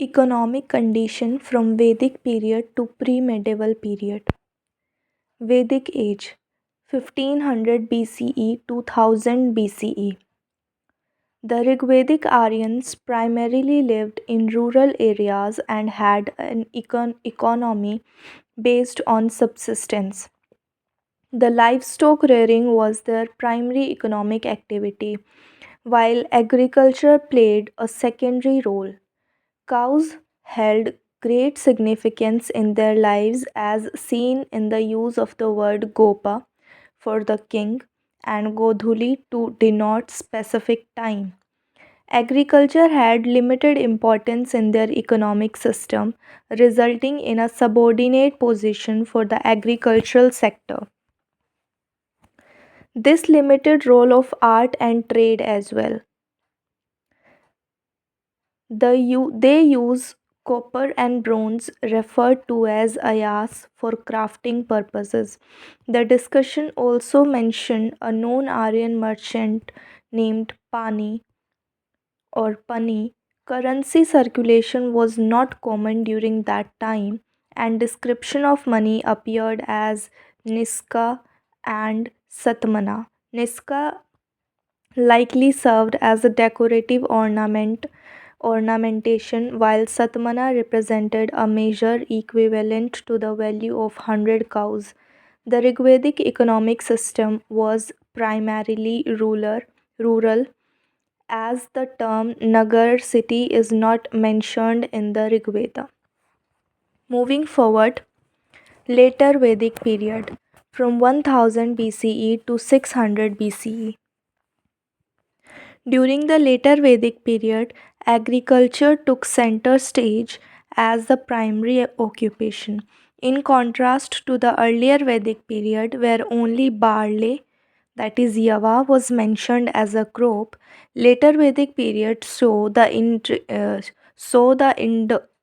Economic condition from Vedic period to pre-medieval period. Vedic Age 1500 BCE to 1000 BCE. The Rigvedic Aryans primarily lived in rural areas and had an economy based on subsistence. The livestock rearing was their primary economic activity, while agriculture played a secondary role. Cows held great significance in their lives as seen in the use of the word gopa for the king and godhuli to denote specific time. Agriculture had limited importance in their economic system, resulting in a subordinate position for the agricultural sector. This limited role of art and trade as well. They use copper and bronze referred to as ayas for crafting purposes. The discussion also mentioned a known Aryan merchant named Pani. Currency circulation was not common during that time, and description of money appeared as Niska and Satmana. Niska likely served as a decorative ornamentation, while Satmana represented a measure equivalent to the value of 100 cows. The Rigvedic economic system was primarily rural, as the term Nagar city is not mentioned in the Rigveda. Moving forward, later Vedic period from 1000 BCE to 600 BCE. During the later Vedic period, agriculture took center stage as the primary occupation. In contrast to the earlier Vedic period, where only barley, that is Yava, was mentioned as a crop, later Vedic period saw the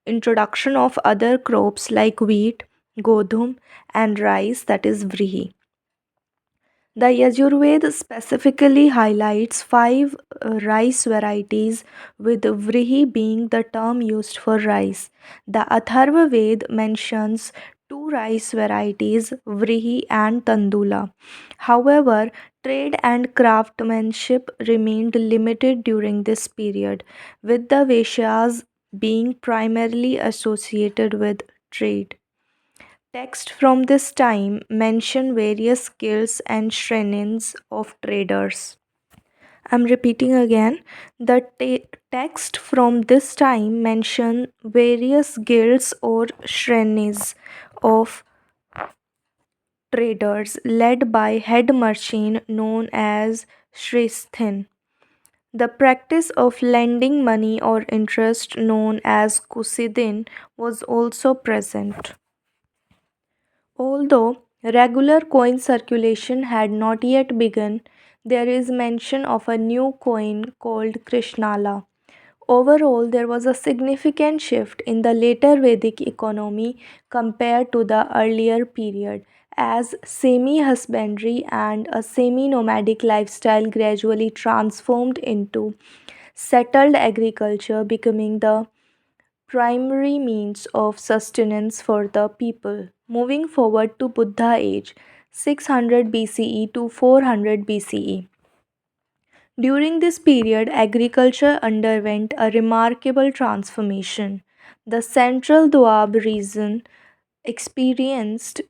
introduction of other crops like wheat, godhum, and rice, that is vrihi. The Yajurved specifically highlights five rice varieties, with vrihi being the term used for rice. The Atharva Ved mentions two rice varieties, vrihi and tandula. However, trade and craftsmanship remained limited during this period, with the Vaishyas being primarily associated with trade. Texts from this time mention various skills and shrenins of traders. I'm repeating again. The text from this time mention various guilds or shrenis of traders led by head merchant known as Shristhin. The practice of lending money or interest known as kusidin was also present. Although regular coin circulation had not yet begun, there is mention of a new coin called Krishnala. Overall, there was a significant shift in the later Vedic economy compared to the earlier period, as semi husbandry and a semi nomadic lifestyle gradually transformed into settled agriculture, becoming the primary means of sustenance for the people. Moving forward to Buddha age 600 BCE to 400 BCE. During this period, agriculture underwent a remarkable transformation. The central Doab region experienced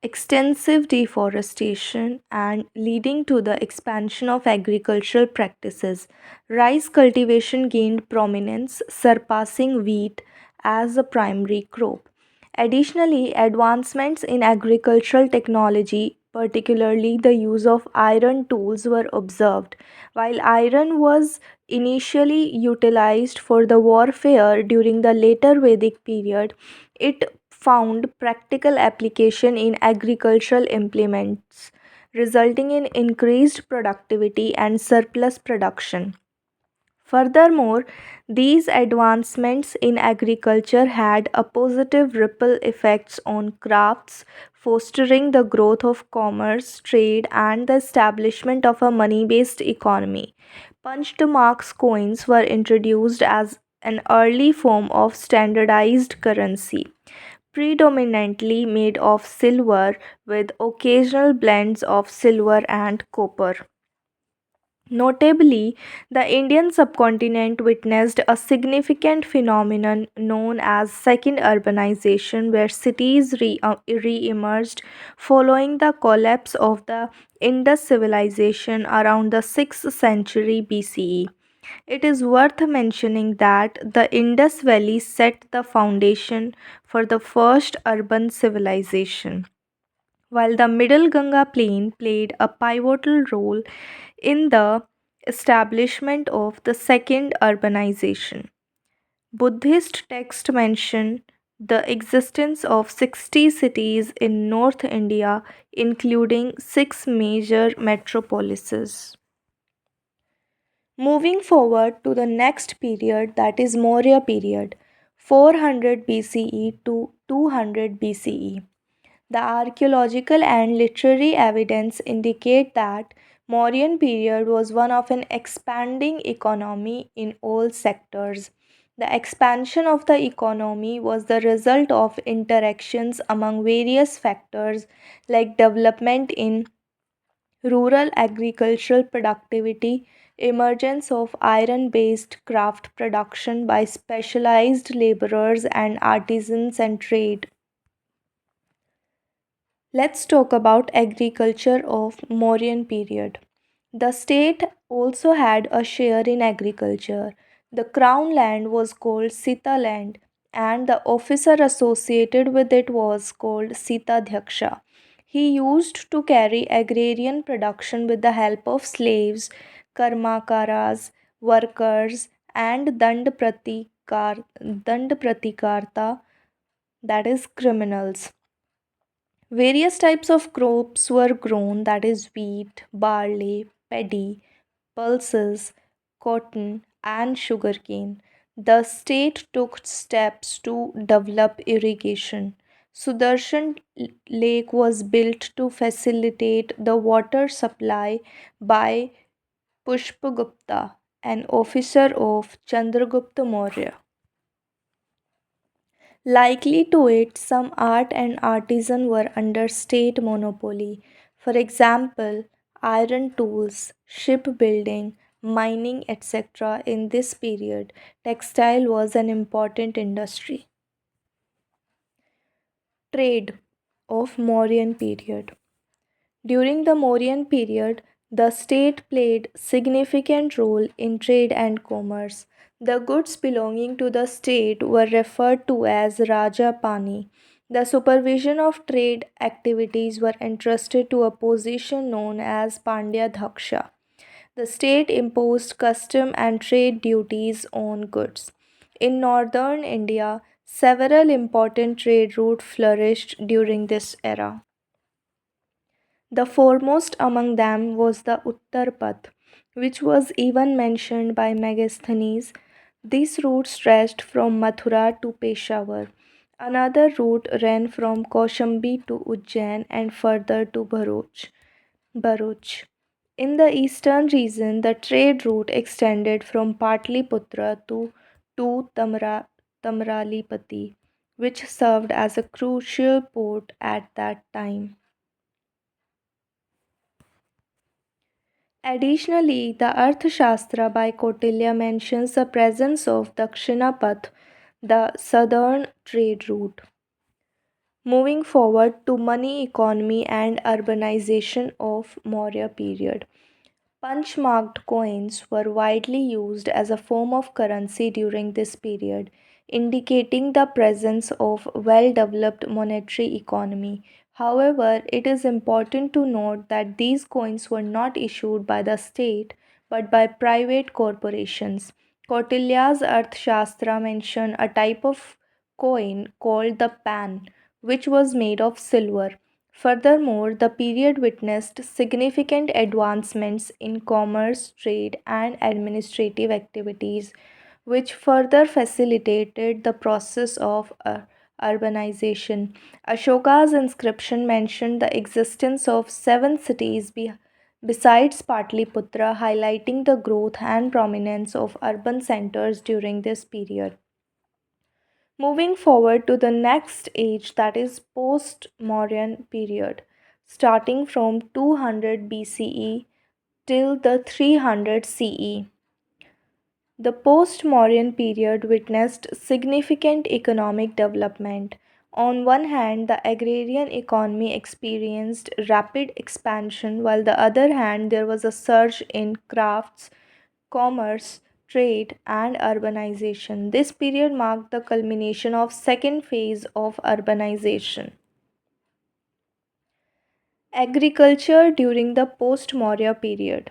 extensive deforestation and leading to the expansion of agricultural practices. Rice cultivation gained prominence, surpassing wheat as a primary crop. Additionally, advancements in agricultural technology, particularly the use of iron tools, were observed. While iron was initially utilized for the warfare during the later Vedic period, it found practical application in agricultural implements, resulting in increased productivity and surplus production. Furthermore, these advancements in agriculture had a positive ripple effects on crafts, fostering the growth of commerce, trade, and the establishment of a money based economy. Punched marks coins were introduced as an early form of standardized currency, predominantly made of silver with occasional blends of silver and copper. Notably, the Indian subcontinent witnessed a significant phenomenon known as second urbanization, where cities re-emerged following the collapse of the Indus civilization around the 6th century BCE. It is worth mentioning that the Indus Valley set the foundation for the first urban civilization, while the Middle Ganga Plain played a pivotal role in the establishment of the second urbanization. Buddhist texts mention the existence of 60 cities in North India, including six major metropolises. Moving forward to the next period, that is Maurya period, 400 BCE to 200 BCE. The archaeological and literary evidence indicate that Mauryan period was one of an expanding economy in all sectors. The expansion of the economy was the result of interactions among various factors like development in rural agricultural productivity, emergence of iron based craft production by specialized laborers and artisans and trade. Let's talk about agriculture of Mauryan period. The state also had a share in agriculture. The crown land was called Sita land and the officer associated with it was called Sita Dhyaksha. He used to carry agrarian production with the help of slaves, karmakaras, workers, and dand pratikarta, that is criminals. Various types of crops were grown, that is, wheat, barley, paddy, pulses, cotton, and sugarcane. The state took steps to develop irrigation. Sudarshan Lake was built to facilitate the water supply by Pushpagupta, an officer of Chandragupta Maurya. Likely to it, some art and artisan were under state monopoly. For example, iron tools, shipbuilding, mining, etc. In this period, textile was an important industry. Trade of Mauryan period. During the Mauryan period, the state played significant role in trade and commerce. The goods belonging to the state were referred to as Raja Pani. The supervision of trade activities were entrusted to a position known as Pandya Dhaksha. The state imposed custom and trade duties on goods. In northern India, several important trade routes flourished during this era. The foremost among them was the Uttarpath, which was even mentioned by Megasthenes. This route stretched from Mathura to Peshawar. Another route ran from Kaushambi to Ujjain and further to Bharuch. In the eastern region, the trade route extended from Patliputra to Tamralipati, which served as a crucial port at that time. Additionally, the Arthashastra by Kautilya mentions the presence of Dakshinapath, the southern trade route. Moving forward to money economy and urbanization of Maurya period. Punch marked coins were widely used as a form of currency during this period, indicating the presence of well developed monetary economy. However, it is important to note that these coins were not issued by the state but by private corporations. Kautilya's Arthashastra mention a type of coin called the pan, which was made of silver. Furthermore, the period witnessed significant advancements in commerce, trade, and administrative activities, which further facilitated the process of urbanization. Ashoka's inscription mentioned the existence of seven cities besides Patliputra highlighting the growth and prominence of urban centers during this period. Moving forward to the next age, that is post Mauryan period, starting from 200 BCE till the 300 CE. The post Mauryan period witnessed significant economic development. On one hand, the agrarian economy experienced rapid expansion, while the other hand, there was a surge in crafts, commerce, trade, and urbanization. This period marked the culmination of second phase of urbanization. Agriculture during the post Maurya period.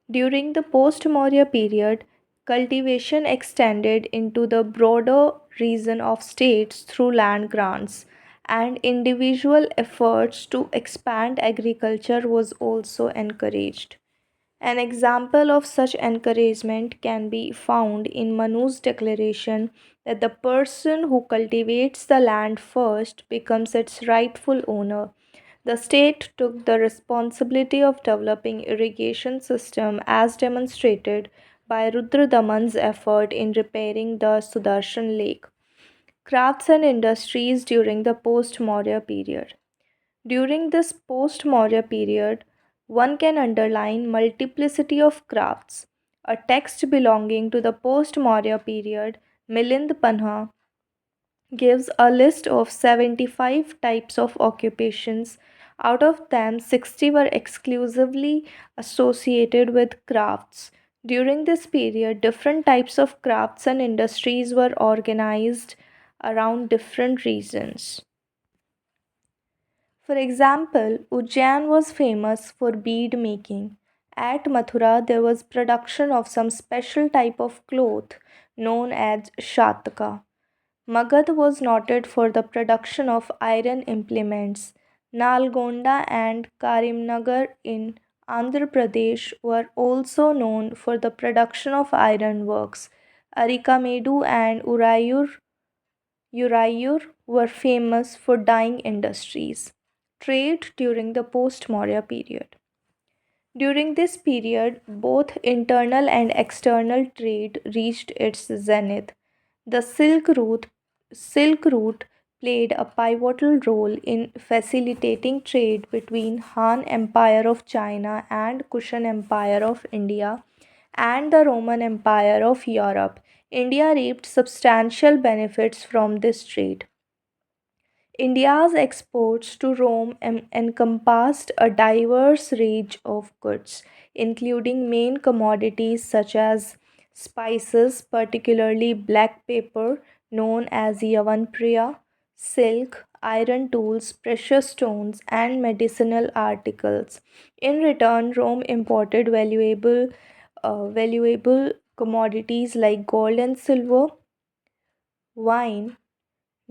During the post Maurya period, cultivation extended into the broader region of states through land grants, and individual efforts to expand agriculture was also encouraged. An example of such encouragement can be found in Manu's declaration that the person who cultivates the land first becomes its rightful owner. The state took the responsibility of developing irrigation system as demonstrated by Rudradaman's effort in repairing the Sudarshan Lake. Crafts and industries during the post-Maurya period. During this post-Maurya period, one can underline multiplicity of crafts. A text belonging to the post-Maurya period, Milind Panha, gives a list of 75 types of occupations. Out of them, 60 were exclusively associated with crafts. During this period, different types of crafts and industries were organized around different regions. For example, Ujjain was famous for bead making. At Mathura, there was production of some special type of cloth known as shataka. Magad was noted for the production of iron implements. Nalgonda and Karimnagar in Andhra Pradesh were also known for the production of iron works. Arikamedu and Urayur were famous for dyeing industries. Trade during the post Maurya period. During this period, both internal and external trade reached its zenith. The Silk Route played a pivotal role in facilitating trade between Han Empire of China and Kushan Empire of India and the Roman Empire of Europe. India reaped substantial benefits from this trade. India's exports to Rome encompassed a diverse range of goods, including main commodities such as spices, particularly black pepper, known as Yavanpriya, silk, iron tools, precious stones, and medicinal articles. In return, Rome imported valuable commodities like gold and silver, wine,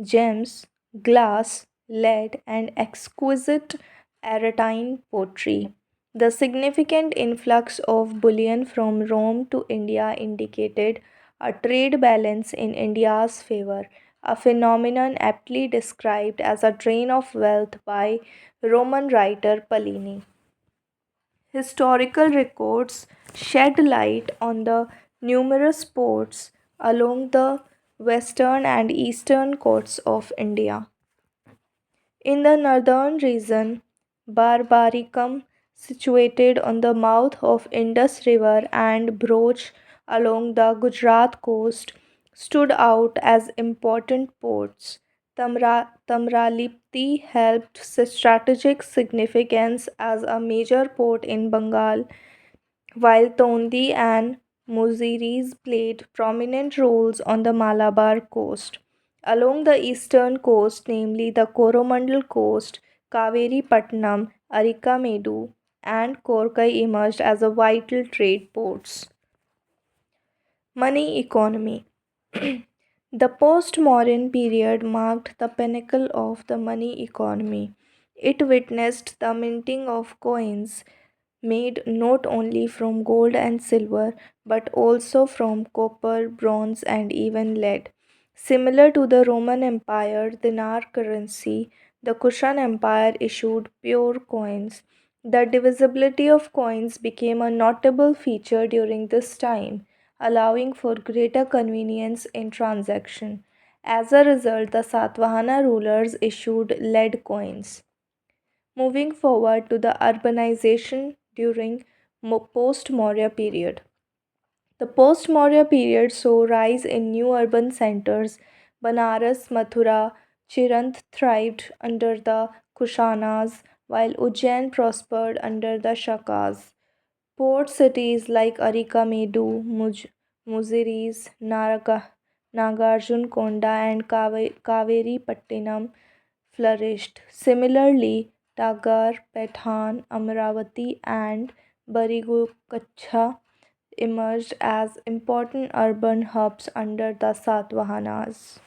gems, glass, lead, and exquisite Aretine pottery. The significant influx of bullion from Rome to India indicated a trade balance in India's favor, a phenomenon aptly described as a drain of wealth by Roman writer Pliny. Historical records shed light on the numerous ports along the western and eastern coasts of India. In the northern region, Barbaricum, situated on the mouth of Indus River, and Broch along the Gujarat coast, stood out as important ports. Tamralipti held strategic significance as a major port in Bengal, while Tondi and Muziris played prominent roles on the Malabar coast. Along the eastern coast, namely the Coromandel coast, Kaveri Patnam, Arikamedu, and Korkai emerged as a vital trade ports. Money economy. The post Mauryan period marked the pinnacle of the money economy. It witnessed the minting of coins made not only from gold and silver but also from copper, bronze, and even lead. Similar to the Roman Empire dinar currency, the Kushan Empire issued pure coins. The divisibility of coins became a notable feature during this time, allowing for greater convenience in transaction. As a result, the Satvahana rulers issued lead coins. Moving forward to the urbanization during post-Maurya period. The post-Maurya period saw rise in new urban centers. Banaras, Mathura, Chirant thrived under the Kushanas, while Ujjain prospered under the Shakas. Port cities like Arikamedu, Muziris, Nagarjunkonda, and Kaveri Pattinam flourished. Similarly, Tagar, Pathan, Amravati, and Barigukacha emerged as important urban hubs under the Satvahanas.